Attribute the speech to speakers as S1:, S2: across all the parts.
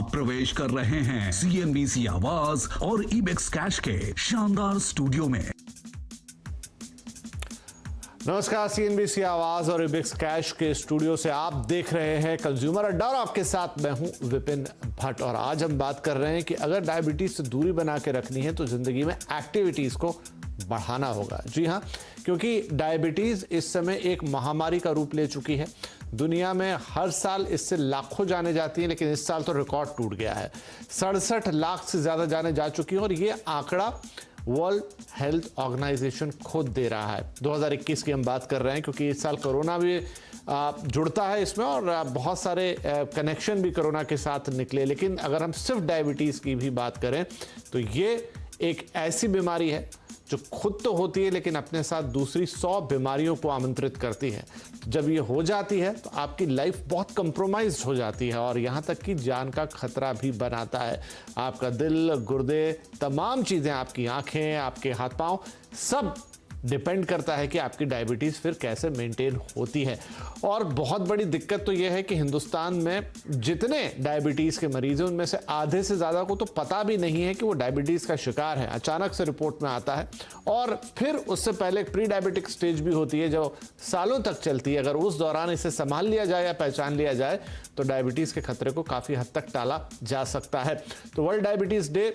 S1: आप प्रवेश कर रहे हैं CNBC आवाज और इबेक्स कैश के शानदार स्टूडियो में।
S2: नमस्कार, CNBC आवाज और इबेक्स कैश के स्टूडियो से आप देख रहे हैं कंज्यूमर अड्डा और आपके साथ मैं हूं विपिन भट्ट। और आज हम बात कर रहे हैं कि अगर डायबिटीज से दूरी बना के रखनी है तो जिंदगी में एक्टिविटीज को बढ़ाना होगा। जी हां, क्योंकि डायबिटीज इस समय एक महामारी का रूप ले चुकी है। दुनिया में हर साल इससे लाखों जाने जाती हैं, लेकिन इस साल तो रिकॉर्ड टूट गया है। 67 लाख से ज्यादा जाने जा चुकी हैं और ये आंकड़ा वर्ल्ड हेल्थ ऑर्गेनाइजेशन खुद दे रहा है। 2021 की हम बात कर रहे हैं क्योंकि इस साल कोरोना भी जुड़ता है इसमें और बहुत सारे कनेक्शन भी कोरोना के साथ निकले। लेकिन अगर हम सिर्फ डायबिटीज़ की भी बात करें तो ये एक ऐसी बीमारी है जो खुद तो होती है लेकिन अपने साथ दूसरी 100 बीमारियों को आमंत्रित करती है। जब ये हो जाती है तो आपकी लाइफ बहुत कंप्रोमाइज हो जाती है और यहाँ तक कि जान का खतरा भी बनाता है। आपका दिल, गुर्दे, तमाम चीज़ें, आपकी आंखें, आपके हाथ पांव, सब डिपेंड करता है कि आपकी डायबिटीज़ फिर कैसे मेंटेन होती है। और बहुत बड़ी दिक्कत तो यह है कि हिंदुस्तान में जितने डायबिटीज़ के मरीज हैं उनमें से आधे से ज़्यादा को तो पता भी नहीं है कि वो डायबिटीज़ का शिकार है। अचानक से रिपोर्ट में आता है और फिर उससे पहले एक प्री डायबिटिक स्टेज भी होती है जो सालों तक चलती है। अगर उस दौरान इसे संभाल लिया जाए या पहचान लिया जाए तो डायबिटीज़ के खतरे को काफ़ी हद तक टाला जा सकता है। तो वर्ल्ड डायबिटीज़ डे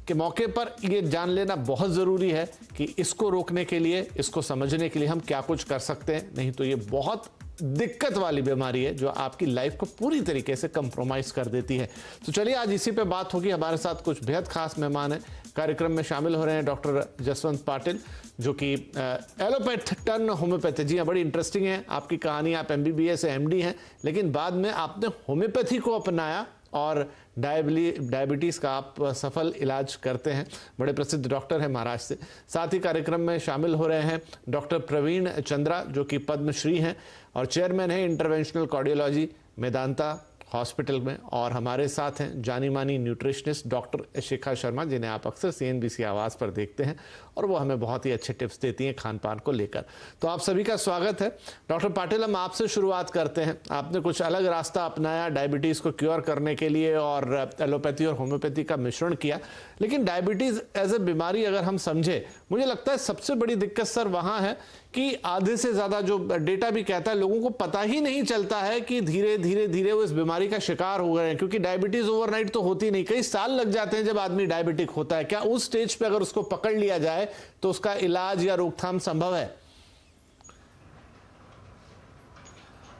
S2: के मौके पर ये जान लेना बहुत ज़रूरी है कि इसको रोकने के लिए, इसको समझने के लिए हम क्या कुछ कर सकते हैं। नहीं तो ये बहुत दिक्कत वाली बीमारी है जो आपकी लाइफ को पूरी तरीके से कंप्रोमाइज कर देती है। तो चलिए आज इसी पे बात होगी। हमारे साथ कुछ बेहद खास मेहमान हैं। कार्यक्रम में शामिल हो रहे हैं डॉक्टर जसवंत पाटिल जो कि एलोपैथ टर्न होम्योपैथी। जी हाँ, बड़ी इंटरेस्टिंग है आपकी कहानी। आप MBBS MD हैं लेकिन बाद में आपने होम्योपैथी को अपनाया और डायबिटीज़ का आप सफल इलाज करते हैं। बड़े प्रसिद्ध डॉक्टर हैं महाराष्ट्र से। साथ ही कार्यक्रम में शामिल हो रहे हैं डॉक्टर प्रवीण चंद्रा जो कि पद्मश्री हैं और चेयरमैन हैं इंटरवेंशनल कार्डियोलॉजी मेदांता हॉस्पिटल में। और हमारे साथ हैं जानी मानी न्यूट्रिशनिस्ट डॉक्टर शिखा शर्मा जिन्हें आप अक्सर CNBC आवाज़ पर देखते हैं और वो हमें बहुत ही अच्छे टिप्स देती हैं खान पान को लेकर। तो आप सभी का स्वागत है। डॉक्टर पाटिल, हम आपसे शुरुआत करते हैं। आपने कुछ अलग रास्ता अपनाया डायबिटीज़ को क्योर करने के लिए और एलोपैथी और होम्योपैथी का मिश्रण किया। लेकिन डायबिटीज़ एज ए बीमारी अगर हम समझे, मुझे लगता है सबसे बड़ी दिक्कत सर वहाँ है कि आधे से ज़्यादा जो डेटा भी कहता है लोगों को पता ही नहीं चलता है कि धीरे धीरे धीरे वो इस बीमारी का शिकार हो गए हैं। क्योंकि डायबिटीज़ ओवरनाइट तो होती नहीं, कई साल लग जाते हैं जब आदमी डायबिटिक होता है। क्या उस स्टेज पे अगर उसको पकड़ लिया जाए तो उसका इलाज या रोकथाम संभव है?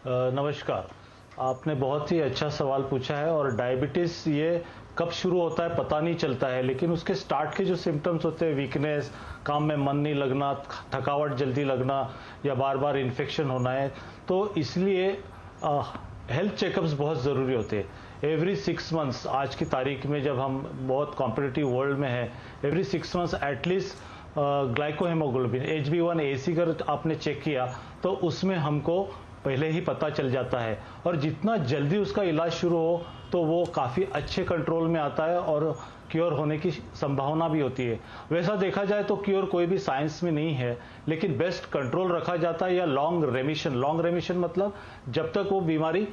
S3: नमस्कार, आपने बहुत ही अच्छा सवाल पूछा है। और डायबिटीज़ ये कब शुरू होता है पता नहीं चलता है, लेकिन उसके स्टार्ट के जो सिम्टम्स होते हैं, वीकनेस, काम में मन नहीं लगना, थकावट जल्दी लगना या बार बार इन्फेक्शन होना है, तो इसलिए हेल्थ चेकअप्स बहुत ज़रूरी होते हैं। एवरी 6 मंथ्स, आज की तारीख में जब हम बहुत कॉम्पिटिटिव वर्ल्ड में है, एवरी 6 मंथ्स एटलीस्ट ग्लाइकोहेमोग्लोबिन HbA1c कर आपने चेक किया तो उसमें हमको पहले ही पता चल जाता है। और जितना जल्दी उसका इलाज शुरू हो तो वो काफ़ी अच्छे कंट्रोल में आता है और क्योर होने की संभावना भी होती है। वैसा देखा जाए तो क्योर कोई भी साइंस में नहीं है, लेकिन बेस्ट कंट्रोल रखा जाता है या लॉन्ग रेमिशन मतलब जब तक वो बीमारी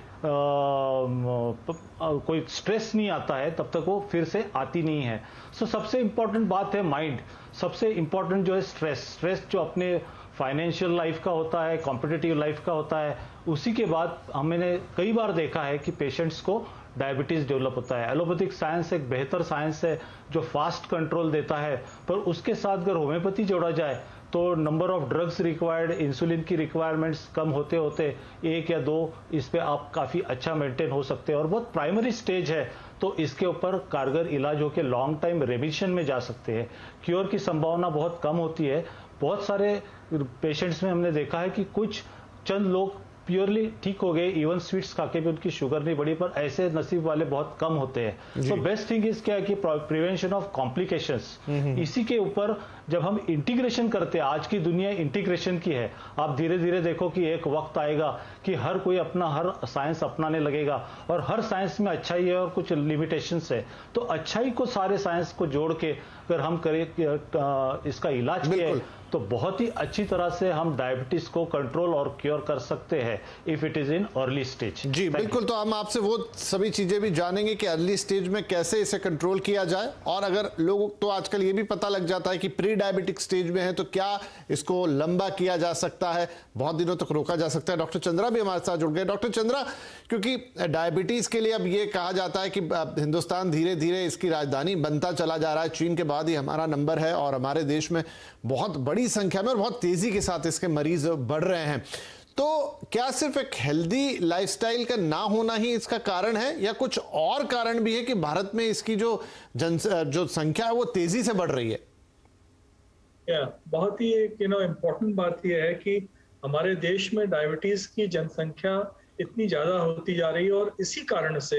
S3: कोई स्ट्रेस नहीं आता है तब तक वो फिर से आती नहीं है। सो सबसे इम्पोर्टेंट बात है माइंड। सबसे इम्पोर्टेंट जो है स्ट्रेस जो अपने फाइनेंशियल लाइफ का होता है, कॉम्पिटिटिव लाइफ का होता है, उसी के बाद हमने कई बार देखा है कि पेशेंट्स को डायबिटीज़ डेवलप होता है। एलोपैथिक साइंस एक बेहतर साइंस है जो फास्ट कंट्रोल देता है, पर उसके साथ अगर होम्योपैथी जोड़ा जाए तो number of drugs required, insulin की रिक्वायरमेंट्स कम होते होते 1 या 2 इस पे आप काफ़ी अच्छा मेंटेन हो सकते हैं। और बहुत प्राइमरी स्टेज है तो इसके ऊपर कारगर इलाज होकर लॉन्ग टाइम रेमिशन में जा सकते हैं। क्योर की संभावना बहुत कम होती है। बहुत सारे पेशेंट्स में हमने देखा है कि कुछ चंद लोग प्योरली ठीक हो गए, इवन स्वीट्स खा के भी उनकी शुगर नहीं बढ़ी, पर ऐसे नसीब वाले बहुत कम होते हैं। तो बेस्ट थिंग इज क्या है कि प्रिवेंशन ऑफ कॉम्प्लिकेशंस। इसी के ऊपर जब हम इंटीग्रेशन करते हैं, आज की दुनिया इंटीग्रेशन की है। आप धीरे धीरे देखो कि एक वक्त आएगा कि हर कोई अपना हर साइंस अपनाने लगेगा और हर साइंस में अच्छाई है और कुछ लिमिटेशंस है। तो अच्छाई को, सारे साइंस को जोड़ के अगर हम करें इसका इलाज किया तो बहुत ही अच्छी तरह से हम डायबिटीज को कंट्रोल और क्योर कर सकते हैं if it is in early stage.
S2: जी बिल्कुल, तो हम आपसे वो सभी चीजें भी जानेंगे कि अर्ली स्टेज में कैसे इसे कंट्रोल किया जाए, और अगर लोगों तो आजकल ये भी पता लग जाता है कि प्री डायबिटिक स्टेज में है तो क्या इसको लंबा किया जा सकता है, बहुत दिनों तक रोका जा सकता है। डॉक्टर चंद्रा भी हमारे साथ जुड़ गए। डॉक्टर चंद्रा, क्योंकि डायबिटीज के लिए अब ये कहा जाता है कि हिंदुस्तान धीरे धीरे इसकी राजधानी बनता चला जा रहा है, चीन के बाद ही हमारा नंबर है और हमारे देश में बहुत बड़ी संख्या में और बहुत तेजी के साथ इसके मरीज बढ़ रहे हैं, तो क्या सिर्फ एक हेल्दी लाइफस्टाइल का ना होना ही इसका कारण है या कुछ और कारण भी है कि भारत में इसकी जो संख्या है वो तेजी से बढ़ रही है?
S4: बहुत ही इम्पोर्टेंट बात यह है कि हमारे देश में डायबिटीज की जनसंख्या इतनी ज्यादा होती जा रही है और इसी कारण से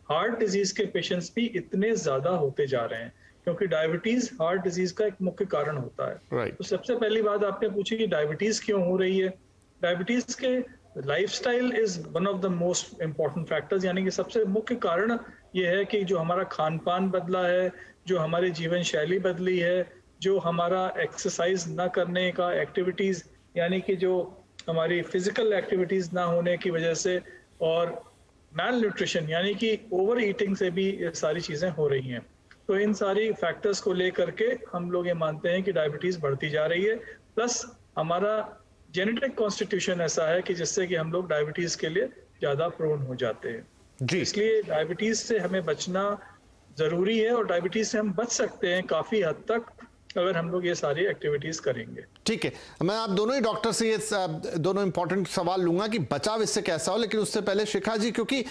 S4: हार्ट डिजीज के पेशेंट्स भी इतने ज्यादा होते जा रहे हैं, क्योंकि डायबिटीज हार्ट डिजीज का एक मुख्य कारण होता है। तो सबसे पहली बात आपने पूछी कि डायबिटीज क्यों हो रही है। डायबिटीज के lifestyle is one of the most important factors, यानी कि सबसे मुख्य कारण ये है कि जो हमारा खान पान बदला है, जो हमारी जीवन शैली बदली है, जो हमारा एक्सरसाइज ना करने का एक्टिविटीज, यानी कि जो हमारी फिजिकल एक्टिविटीज ना होने की वजह से, और मैल न्यूट्रिशन यानी कि ओवर ईटिंग से भी ये सारी चीजें हो रही हैं। तो इन सारी फैक्टर्स को लेकर के हम लोग ये मानते हैं कि डायबिटीज बढ़ती जा रही है। प्लस हमारा जेनेटिक कॉन्स्टिट्यूशन ऐसा है कि जिससे कि हम लोग डायबिटीज के लिए ज्यादा प्रोन हो जाते हैं जी। इसलिए डायबिटीज से हमें बचना जरूरी है और डायबिटीज से हम बच सकते हैं काफी हद तक अगर हम लोग ये सारी एक्टिविटीज करेंगे।
S2: ठीक है, मैं आप दोनों ही डॉक्टर से ये दोनों इंपॉर्टेंट सवाल लूंगा कि बचाव इससे कैसा हो, लेकिन उससे पहले शिखा जी, क्योंकि